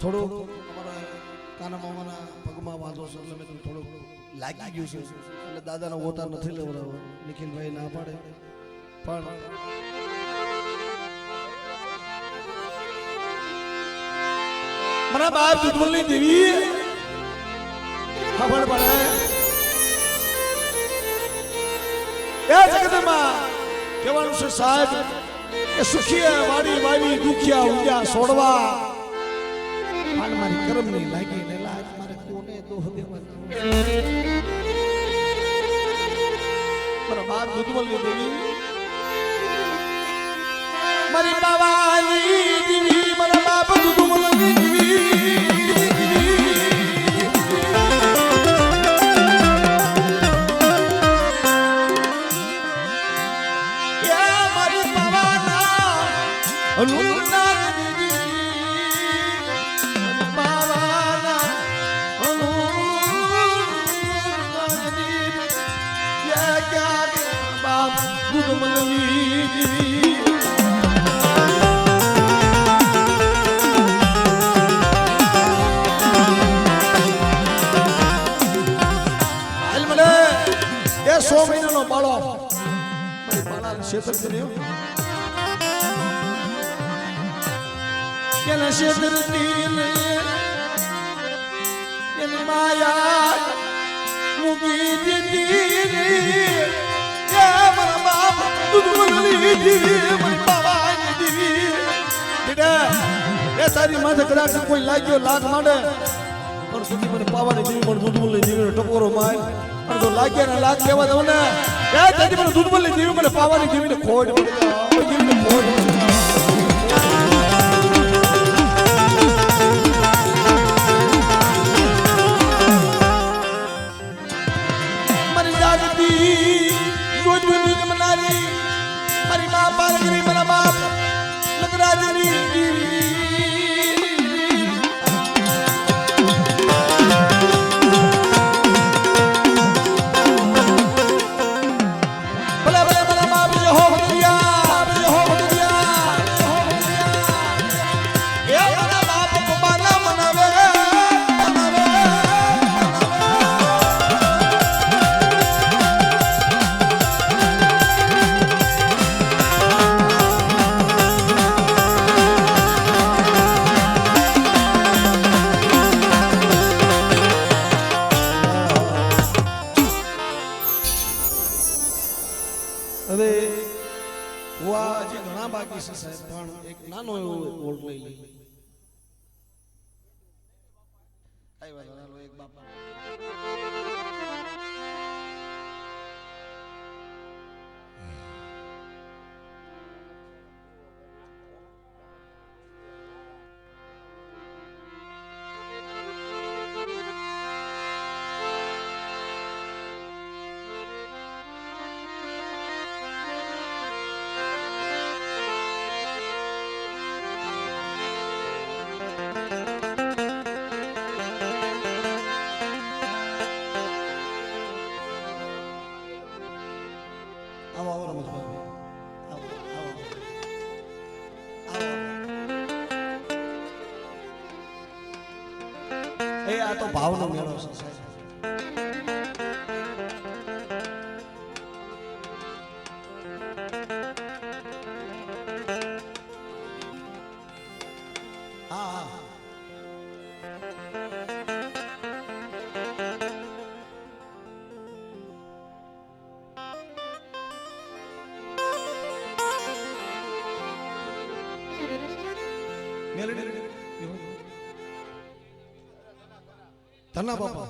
થોડું અમારા કાના મામાના પગમાં વાંધો છે એટલે મેં થોડુંક લાગી ગયું છે એટલે દાદાના ઓતા નથી લેવડાવો. નિખિલભાઈ ના પાડે પણ મારા બાપ દુધમલની દેવી ખબર પડે એ જગતમાં કહેવાનું છે સાહેબ કે સુખિયા વાડી વાવી દુખિયા ઊંઘ્યા છોડવા. મારી કર્મ ની લાગી ને લાજ મારે કોને દોહ દેવાનો. મારા બાપ દુધમલની દેવી મારી બાવાની દેવી મારા બાપ દુધમલની દેવી. યા મારી બાવાના અનુના સો મહિનાનો બાળો મારી બાળા ક્ષેત્ર કેના ક્ષેત્ર એની માયા મૂકી દીધી. મારા બાપ દુધમલની દેવી મારી બાવાની દેવી. બેટા એ તારી માથે કદાચ કોઈ લાગ્યો લાખ માંડે પણ સુધી મને પાવાની દેવી પણ દુધમલની દેવીનો ટકોરો માર અને જો લાગ્યા ને લાખ કહેવા દઉં ને એ તેથી મને દુધમલની દેવી મને પાવાની દેવીને ખોટ દેવીને ખોટ. મારી જાગતી જોજની જમનારી મારી મા પારગરી મારા બાપ નગરાજની દેવી. હવે વા જે ઘણા બાકી છે સાહેબ પણ એક નાનો એવો વોલ્ટ લઈ લઈ. કઈ વાત નાનો એક બાપા આવો આવો રમતભાઈ આવો આવો આવો એ આ તો ભાવનો મેળો છે સાહેબ ધના બાપા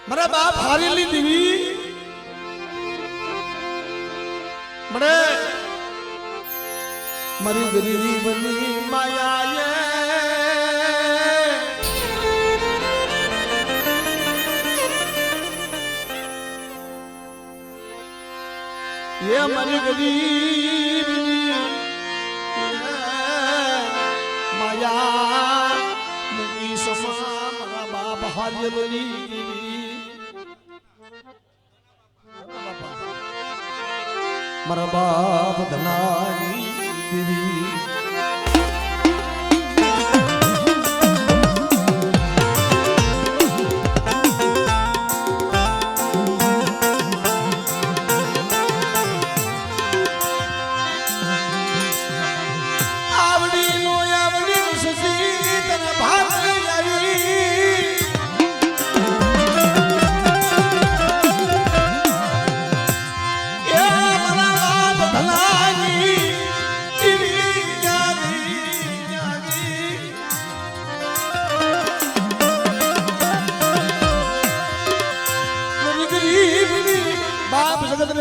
મારા બાપ હારેલી દેવી મને મારી ગરીબની માયાએ ये मारी गरीबनी माया मुकी समा मारा बाप हारेली मारा बाप धनानी देवी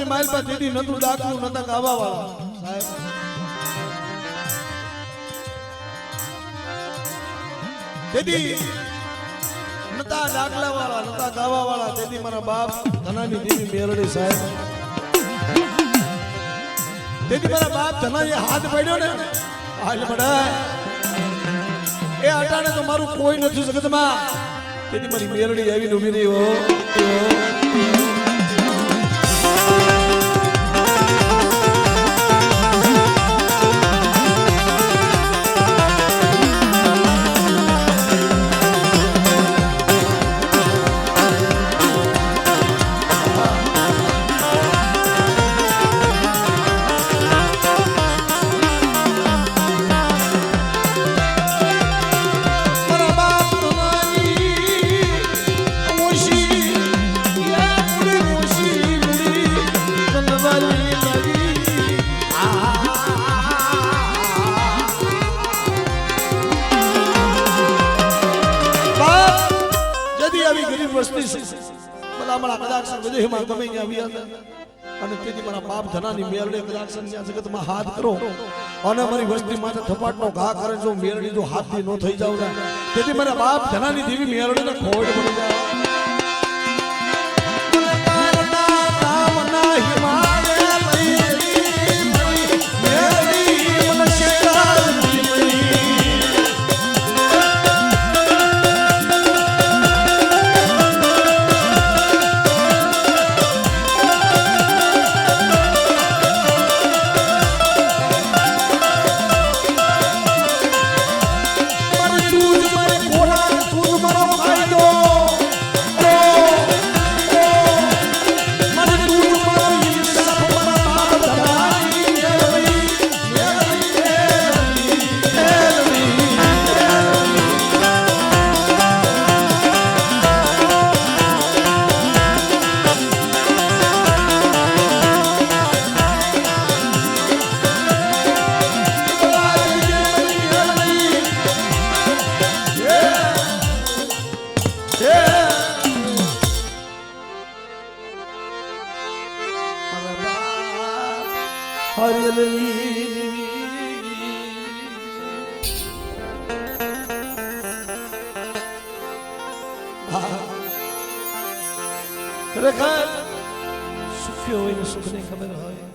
માઇલ પર દીદી નતું ડાકલું નતા ગાવા વાળા સાહેબ દીદી નતા ડાકલા વાળા નતા ગાવા વાળા દીદી મારા બાપ ધનાની દેવી મેલડી સાહેબ દીદી મારા બાપ ધનાએ હાથ પડ્યો ને હાલ બડાય એ અટાણે તો મારું કોઈ નથી જગતમાં દીદી મારી મેલડી આવીને ઊભી રહી હો બાપ ધનાની મેલડી કદાચ જગતમાં હાથ કરો અને મારી વસ્તી માટે થપાટનો ઘા કરે જો મેલડી જો હાથથી ન થઈ જાવ ને તેથી મારા બાપ ધનાની દેવી મેલડીને ખોડ બની જાય ખરેખર સુખ્યો હોય ને સુખની ખબર હોય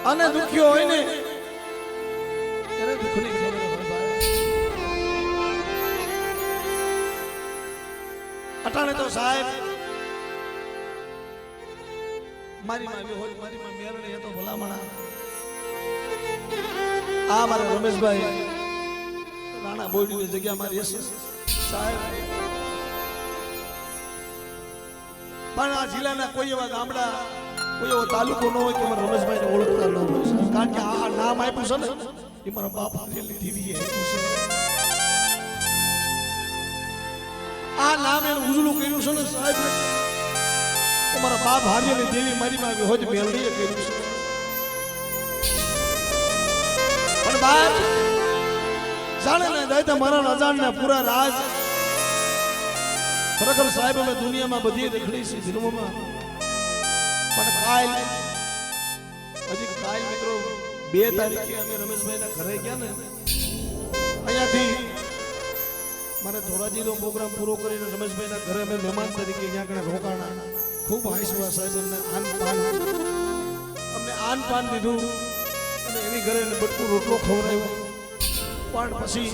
અને દુખ્યો હોય ને ત્યારે દુઃખની ખબર હોય ભાઈ અટાણે તો સાહેબ મારી માં હોય મારી માં મેરણી હતો ભલામણા આ મારા રમેશભાઈ રાણા બોડીની જગ્યા મારી હશે સાહેબ પણ આ જિલ્લાના કોઈ એવા ગામડા કોઈ એવો તાલુકો ન હોય કે મારા રમેશભાઈને ઓળખતા ન હોય કારણ કે આ નામ આપ્યું છે ને એ મારા બાપ હારેલી દેવીએ આપ્યું છે આ નામ એનું ઉજળું કર્યું છે ને સાહેબ મારા બાપ હારેલી દેવી મારી માં હોજ મેળવીએ કર્યું છે પણ બાપ જાણે ને દાયતા મારા અજાણ ને પૂરા રાજ ખરેખર સાહેબ અમે દુનિયામાં બધી રખડી છે ફિલ્મોમાં પણ કાલ મિત્રો 2 તારીખે અમે રમેશભાઈના ઘરે ગયા ને અહીંયાથી મારે ધોરાજીનો પ્રોગ્રામ પૂરો કરીને રમેશભાઈના ઘરે અમે મહેમાન તરીકે અહીંયા કણે રોકાણા ખૂબ હાઈસવા સાહેબ અમને આન પાન દીધું અને એની ઘરે બટકું રોટલો ખવડાવ્યો પણ પછી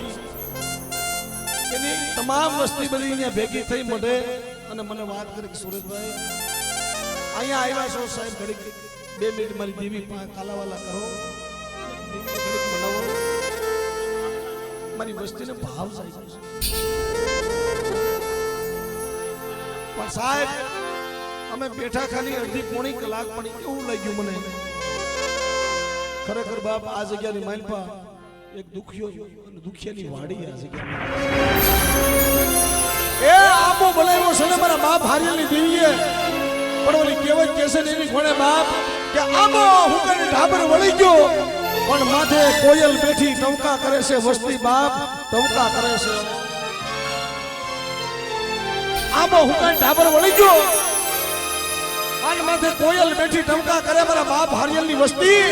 એની તમામ વસ્તી બધી અહીંયા ભેગી થઈ મળે અને મને વાત કરી કે સુરેશભાઈ અહીંયા આવ્યા છો સાહેબ ઘડીક 2 મિનિટ મારી દેવી કાલાવાલા કરો ઘડીક મનાવો મારી વસ્તીને ભાવ સાહેબ પણ સાહેબ અમે બેઠા ખાલી અડધી પોણી કલાક પણ એવું લાગ્યું મને ખરેખર બાપ આ જગ્યાની માલપા એક દુખિયો અને દુખિયાની વાડી આ જગ્યા એ આપો બોલાવ્યો છે ને મારા બાપ હારેલી દેવીએ પણ ઓલી કહેવત કેસે ને એની કોણે બાપ કે આમો હુકન ઢાબર વળી ગયો પણ માથે કોયલ બેઠી ટવકા કરે છે વસ્તી બાપ ટવકા કરે છે આમો હુકન ઢાબર વળી ગયો આજ માથે કોયલ બેઠી ટવકા કરે મારા બાપ હારેલની વસ્તી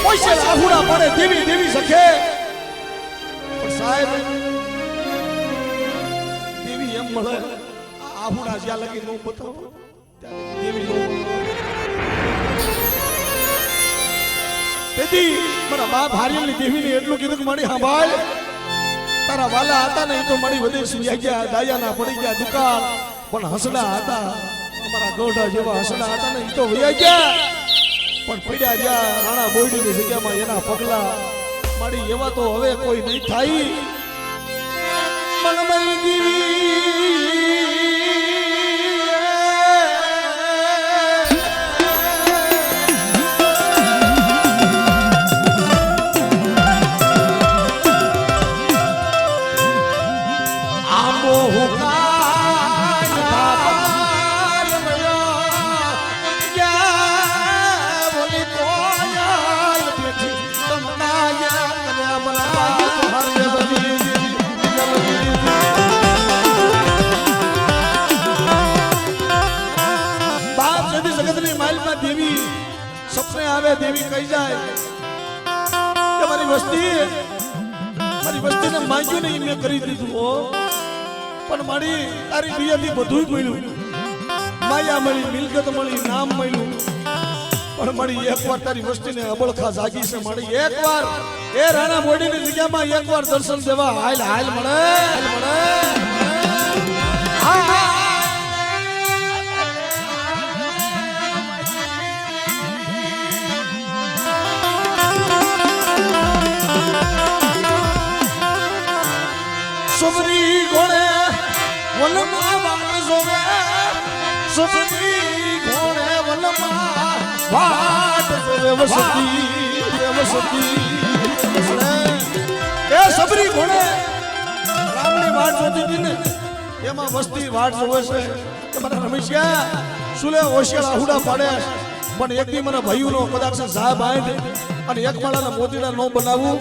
પૈસે આહુડા પડે દેવી દેવી સખે પણ સાહેબ દેવી એમ મળે આહુડા જ્યાં લગી નો બતાવો ત્યાં દેવી નો તેથી મારા બાપ હારેલની દેવીને એટલું કીધું કે મારી સાંભળ તારા વાલા હતા ને એ તો મારી વધે સુઈ ગયા દાયાના પડી ગયા દુકાળ પણ હસડા હતા અમારા ગોઢા જેવા હસડા હતા ને એ તો વૈયા ગયા પણ પડ્યા ગયા રાણા બોયડીની જગ્યામાં એના પગલા મારી એવા તો હવે કોઈ નહીં થાય મનમય દેવી સપને આવે દેવી કહી જાય કે મારી વસ્તીને માંગ્યું ને મેં કરી દીધું હો પણ મારી તારી બિયાથી બધું મળ્યું માયા મળી મિલકત મળી નામ મળ્યું પણ મારી એકવાર તારી વસ્તીને અબળખા જાગી છે મારી એકવાર એ રાણા બોડીની જગ્યામાં એકવાર દર્શન દેવા હાલ મળે સુમરી ઘોડે વનમાં વાટ જોવે સુમરી ઘોડે વનમાં વાટ જોવે વસતી એ સબરી ઘોડે રામની વાટ જોતી હતી ને એમાં વસ્તી વાટ જોવે છે કે મને રમેશિયા સુલે હોશિયાર આહુડા પાડે પણ એકથી મને ભયુનો કદાચ ઝા બાંધ અને એક માળાના મોતીડા નો બનાવું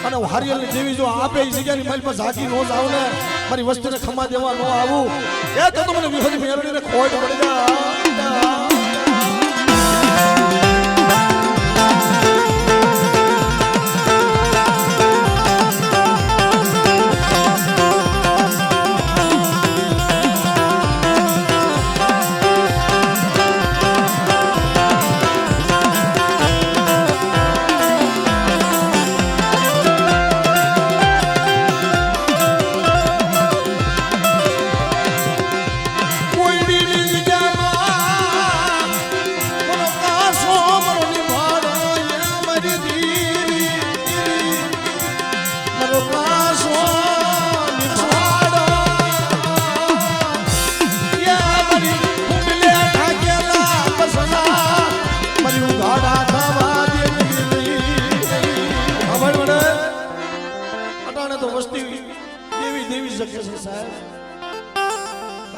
અને હારિયલની દેવી જો આપે એ જગ્યાની મારી પર ઝાકી નો જાવ ને મારી વસ્તુને ખમા દેવા નો આવું એ તો મને વિહજ મેરડીને ખોટ પડી જાય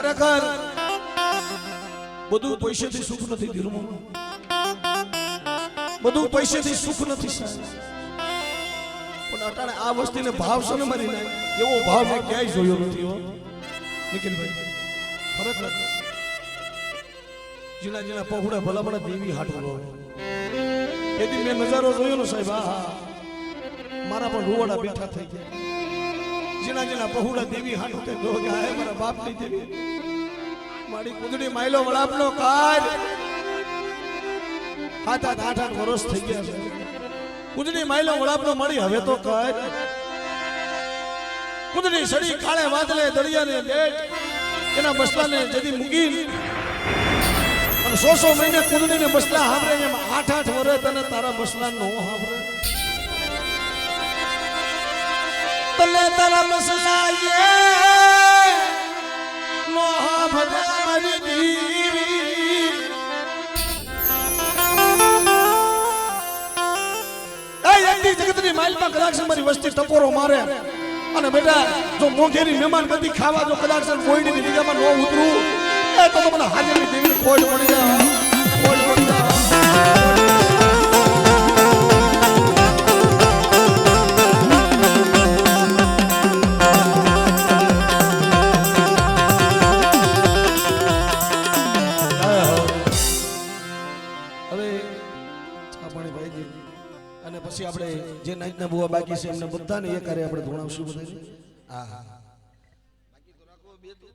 ખરેખર બધું પૈસેથી સુખ નથી ધીરમો, બધું પૈસેથી સુખ નથી સાહેબ. પણ અટાણે આ વસ્તીને ભાવ છે ને મારી નાય એવો ભાવ મેં ક્યાંય જોયો નથી હો નિખિલભાઈ. ખરેખર જીણા જીણા પહોળા ભલામણા દેવી હાટો એથી મેં નજારો જોયો ને સાહેબ. હા મારા પણ રૂવાડા બેઠા થઈ ગયા. જીણા જીણા પહોળા દેવી હાટો તે જો કે આ મારા બાપની દેવી મારી કુદડી માયલો વડાપનો કાજ 7-8 વર્ષ થઈ ગયા છે. કુદડી માયલો વડાપનો મળી હવે તો કાજ કુદડી સડી કાળે વાદળે દરિયાને બેટ એના બસલાને જદી મૂકી 100 મહિને કુદડીને બસલા હાંભળે એમ 8 વર્ષ તને તારા બસલા નો હાંભળે. તને તારા બસલા નો હાંભળે મારી દેવી. એ જગતની માઇલમાં કદાચ મારી વસ્તી ટપોરો મારે અને બેટા જો મોંઘેરી મહેમાન બધી ખાવા જો કદાચ કોઈની જગ્યામાં ન ઉતરું એ તો મને હાજરી દેવી ખોટ પડી જાય, ખોટ પડી જાય. હવે ચા પાણી ભાઈ અને પછી આપણે જે નાઈટના બુવા બાકી છે એમને બધાને એ કાર્ય આપણે ધોણાવશું બધાને. હા હા બાકી તો રાખો બે તો